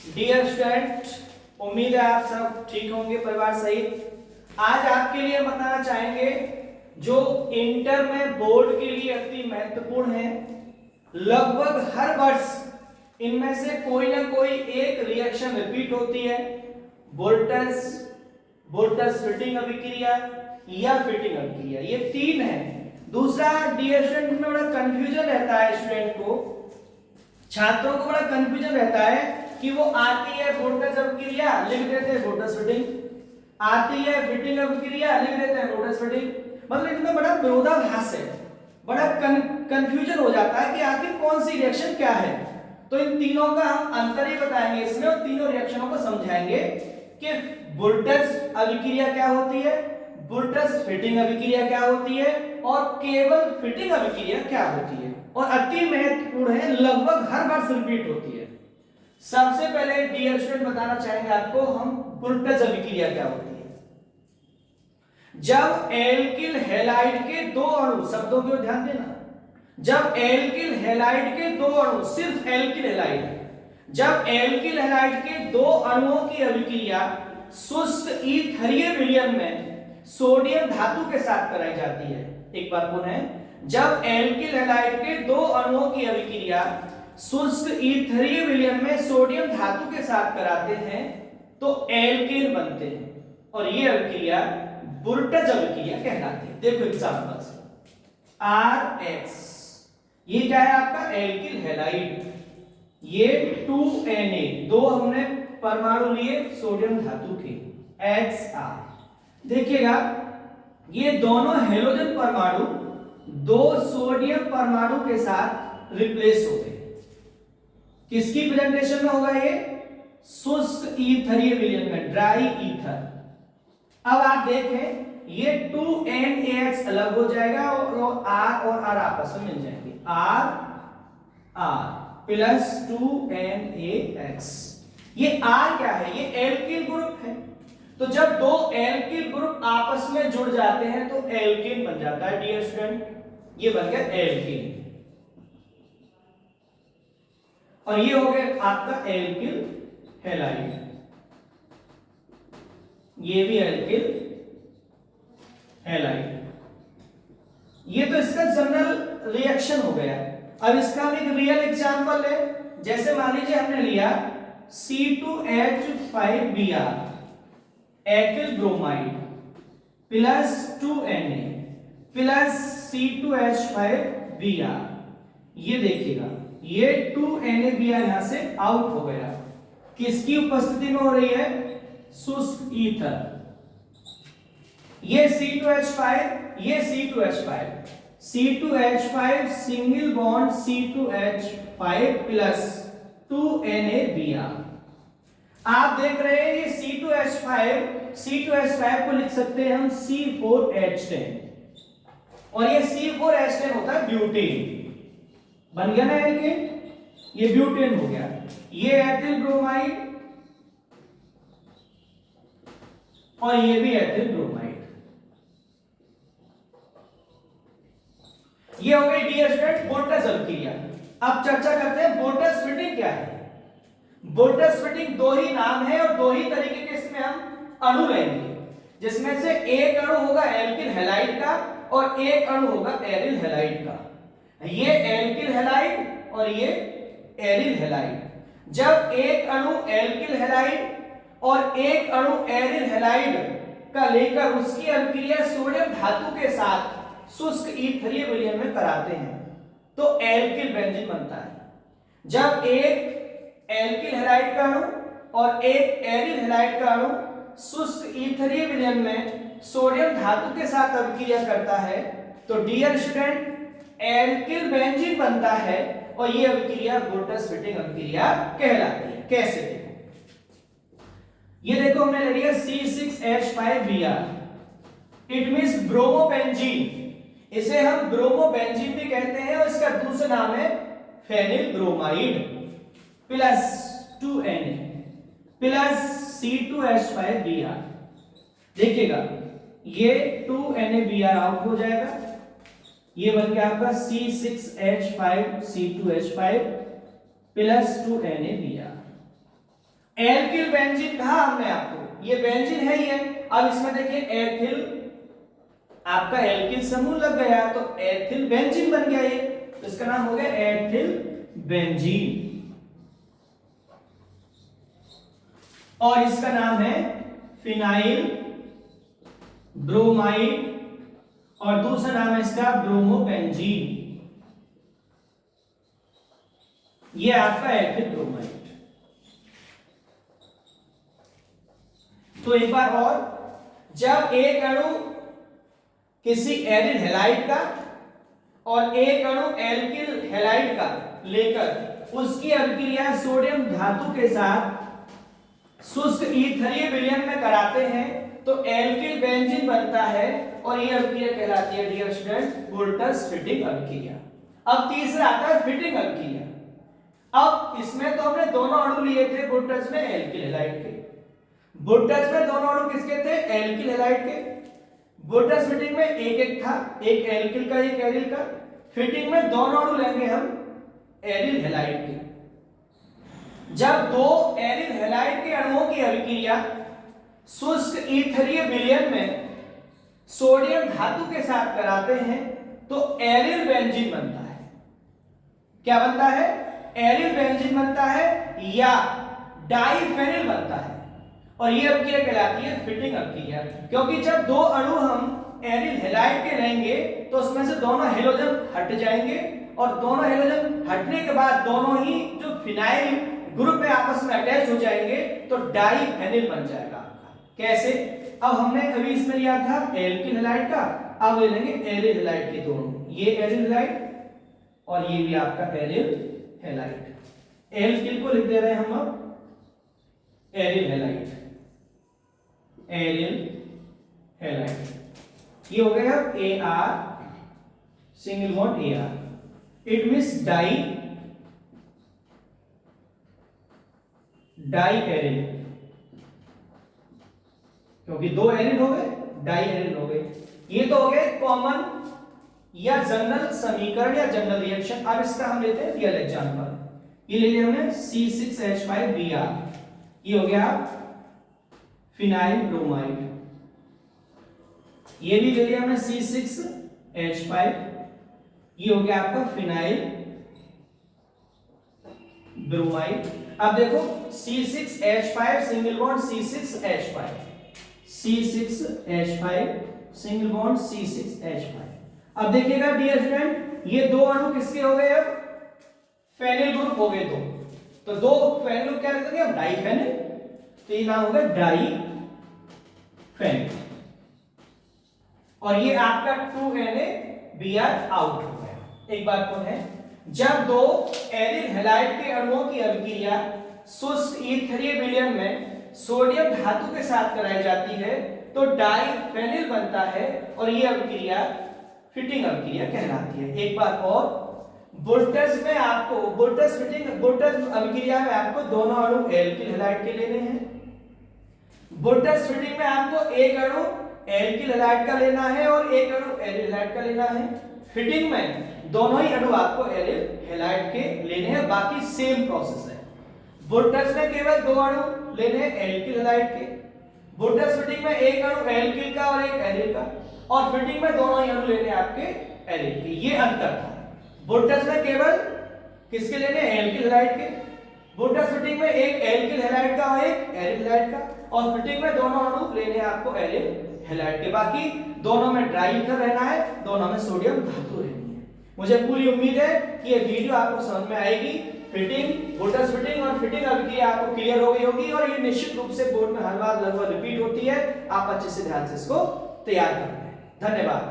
Dear student, उम्मीद है आप सब ठीक होंगे परिवार सहित। आज आपके लिए बताना चाहेंगे जो इंटर में बोर्ड के लिए अति महत्वपूर्ण है। लगभग हर वर्ष इनमें से कोई ना कोई एक रिएक्शन रिपीट होती है। वोल्टस वोल्टस फिटिंग अभिक्रिया या फिटिंग अभिक्रिया, ये तीन है। दूसरा, डियर स्टूडेंट में बड़ा कंफ्यूजन रहता है, स्टूडेंट को, छात्रों को बड़ा कंफ्यूजन रहता है कि वो आती है वोल्टस अभिक्रिया, लिख देते हैं वोल्टस फिटिंग, आती है फिटिंग अभिक्रिया, लिख देते हैं वोल्टस फिटिंग। मतलब इनमें बड़ा विरोधाभास है, बड़ा कंफ्यूजन हो जाता है कि आखिर कौन सी रिएक्शन क्या है। तो इन तीनों का हम अंतर ही बताएंगे इसमें, और तीनों रिएक्शनों को समझाएंगे कि वोल्टस अभिक्रिया क्या होती है, वोल्टस फिटिंग अभिक्रिया क्या होती है, और केवल फिटिंग अभिक्रिया क्या होती है। और अति महत्वपूर्ण है, लगभग हर बार रिपीट होती है। सबसे पहले डियर स्टूडेंट बताना चाहेंगे आपको हम वोल्टस अभिक्रिया क्या होती है। जब एल्किल हैलाइड के दो अणु, शब्दों की ओर ध्यान देना, जब एल्किल हैलाइड के दो अणु, सिर्फ एल्किल हैलाइड, जब एल्किल हैलाइड के दो अणुओं की अभिक्रिया शुष्क ईथरीय विलयन में सोडियम धातु के साथ कराई जाती है। एक बार पुनः, जब एल्किल हैलाइड के दो अणुओं की अभिक्रिया शुष्क ईथरीय विलयन में सोडियम धातु के साथ कराते हैं तो एल्केन बनते हैं, और ये अभिक्रिया वोल्टस अभिक्रिया कहलाती है। देखो एग्जांपल से, RX, ये क्या है आपका एल्किल हैलाइड, ये 2Na, दो हमने परमाणु लिए सोडियम धातु के, XR। देखिएगा ये दोनों हेलोजन परमाणु दो सोडियम परमाणु के साथ रिप्लेस हो गए। किसकी प्रेजेंटेशन में होगा ये? शुष्क ईथरीय विलयन में, ड्राई ईथर। अब आप देखें ये 2NaX अलग हो जाएगा और R और R आपस में मिल जाएंगे, R प्लस 2NaX। ये R क्या है? ये एल्किल ग्रुप है। तो जब दो एल्किल ग्रुप आपस में जुड़ जाते हैं तो एल्केन बन जाता है डियर स्टूडेंट, ये बन गया एल्केन। और ये हो गया आपका एल्किल हैलाइड, ये भी एल्किल हैलाइड। ये तो इसका जनरल रिएक्शन हो गया। अब इसका हम एक रियल एग्जांपल ले, जैसे मान लीजिए हमने लिया C2H5Br ethyl bromide plus 2Na plus C2H5Br। ये देखिएगा ये 2NaBr यहां से आउट हो गया, किसकी उपस्थिति में हो रही है? शुष्क ईथर। ये C2H5, ये C2H5, C2H5 single bond C2H5 plus 2NaBr। आप देख रहे हैं ये C2H5 को लिख सकते हैं हम C4H10, और ये C4H10 होता है ब्यूटेन। बन गया ना एल्केन, ये ब्यूटेन हो गया। ये एथिल ब्रोमाइड और ये भी एथिल ब्रोमाइड। ये हो गई डियर स्टूडेंट वोल्टस अभिक्रिया। अब चर्चा करते हैं वोल्टस फिटिंग क्या है। वोल्टस फिटिंग दो ही नाम है और दो ही तरीके के इसमें हम अणु लेंगे, जिसमें से एक अणु होगा एल्किल हैलाइड का और एक अणु होगा एरिल हैलाइड का। ये एल्किल हैलाइड और ये एरिल हैलाइड। जब एक अणु एल्किल हैलाइड और एक अणु एरिल हैलाइड का लेकर उसकी अभिक्रिया सोडियम धातु के साथ शुष्क ईथरीय विलयन में कराते हैं तो एल्किल बेंजीन बनता है। जब एक एल्किल हैलाइड का अणु और एक एरिल हैलाइड का अणु शुष्क ईथरीय विलयन में सोडियम धातु के साथ अभिक्रिया करता है तो डियर स्टूडेंट एल्किल बेंजीन बनता है, और ये अभिक्रिया वोल्टस फिटिंग अभिक्रिया कहलाती है। कैसे? ये देखो हमने ले लिया C6H5Br, इट मींस ब्रोमोबेंजीन। इसे हम ब्रोमोबेंजीन भी कहते हैं और इसका दूसरा नाम है phenyl bromide plus 2Na plus C2H5Br। देखिएगा ये 2NaBr आउट हो जाएगा, ये बन गया आपका C6H5 C2H5 plus 2NaBr। Alkyl benzene कहा हमने आपको, ये बेंजीन है ये। अब इसमें देखिए एथिल, आपका एल्किल समूह लग गया तो एथिल बेंजीन बन गया ये, तो इसका नाम हो गया एथिल बेंजीन। और इसका नाम है फिनाइल ब्रोमाइड, और दूसरा नाम है इसका ब्रोमोबेंजीन। ये आपका एथिल ब्रोमाइड। तो एक बार और, जब एक अणु किसी एरिल हैलाइड का और एक अणु एल्किल हैलाइड का लेकर उसकी अभिक्रिया सोडियम धातु के साथ शुष्क ईथरीय विलयन में कराते हैं तो एल्किल बेंजीन बनता है, और यह अभिक्रिया कहलाती है डियर स्टूडेंट वोल्टस फिटिंग अभिक्रिया। अब तीसरा आता है फिटिंग अभिक्रिया। अब इसमें तो हमने दोनों अणु लिए थे वोल्टस में एल्किल हैलाइड के, वोल्टस में दोनों अणु किसके थे, एल्किल हैलाइड के। वोल्टस फिटिंग में एक एक था, एक एल्किल का एक एरिल का। फिटिंग में दोनों अणु लेंगे हम एरिल हैलाइड के। जब दो एरिल हैलाइड के अणुओं की अभिक्रिया शुष्क ईथरीय विलयन में सोडियम धातु के साथ कराते हैं तो एरिल बेंजीन बनता है। क्या बनता है, एरिल बेंजीन बनता है या डाइफेनिल बनता है, और ये अभिक्रिया कहलाती है फिटिंग अभिक्रिया। क्योंकि जब दो अणु हम एरिल हैलाइड के लेंगे तो उसमें से दोनों हेलोजन हट जाएंगे, और दोनों हेलोजन हटने के बाद दोनों ही जो फिनाइल ग्रुप में आपस में अटैच हो जाएंगे तो डाइफेनिल बन जाएगा आपका। कैसे, अब हमने अभी इसमें लिया था एल्किल हैलाइड का, अब ले लेंगे एरिल हैलाइड के दोनों, ये एरिल हैलाइड और ये भी आपका एरिल हैलाइड। एल्किल को लिख दे रहे हैं हम अब एरिल हैलाइड, एरिल हैलाइड। ये हो गया AR single bond AR, it means diaryl, क्योंकि दो एरिल हो गए डाई एरिल हो गए। ये तो हो गए कॉमन या जनरल समीकरण या जनरल रिएक्शन। अब इसका हम लेते हैं रियल एग्जांपल। ये ले लिया हमने C6H5Br, ये हो गया फिनाइल ब्रोमाइड। ये भी ले लिया हमने C6H5, ये हो गया आपका फिनाइल ब्रोमाइड। अब देखो C6H5 single bond C6H5, C6H5 single bond C6H5। अब देखिएगा डियर स्टूडेंट, ये दो अणु किसके हो गए, अब फेनिल ग्रुप हो गए दो, तो दो फेनिल ग्रुप क्या लिखेंगे अब डाइफेनिल, तो ये नाम होगा डाइफेनिल। और ये आपका 2NaBr आउट हो गया। एक बात कौन है, जब दो एरिल हैलाइड के अणुओं की अभिक्रिया शुष्क ईथरीय विलयन में सोडियम धातु के साथ कराई जाती है तो डाइफेनिल बनता है, और ये अभिक्रिया फिटिंग अभिक्रिया कहलाती है। एक बार और, वोल्टस में आपको वोल्टस अभिक्रिया में आपको दोनों अणु एल्किल हैलाइड के लेने हैं। वोल्टस फिटिंग में आपको एक अणु एल्किल हैलाइड का लेना है और एक अणु एरिल हैलाइड का लेना है। फिटिंग में दोनों ही अणु आपको एरिल हैलाइड के लेने हैं, बाकी सेम प्रोसेस है। वोल्टस में केवल दो अणु लेने हैं एल्किल हैलाइड के, वोल्टस फिटिंग में एक अणु एल्किल का और एक एरिल का, और फिटिंग में दोनों ही अणु लेने आपके एरिल के। ये अंतर था। वोल्टस में केवल किसके लेने, एल्किल हैलाइड के, वोल्टस फिटिंग में एक एल्किल हैलाइड का और एक एरिल हैलाइड का, और फिटिंग में दोनों अणु लेने आपको एरिल हैलाइड के। बाकी दोनों में ड्राई ईथर रहना है, दोनों में सोडियम धातु रहनी है। मुझे पूरी उम्मीद है कि ये वीडियो आपको समझ में आएगी। फिटिंग, वोल्टस फिटिंग और फिटिंग अभिक्रिया आपको क्लियर हो गई होगी, और ये निश्चित रूप से बोर्ड में हर बार लगभग रिपीट होती है। आप अच्छे से ध्यान से इसको तैयार करना है। धन्यवाद।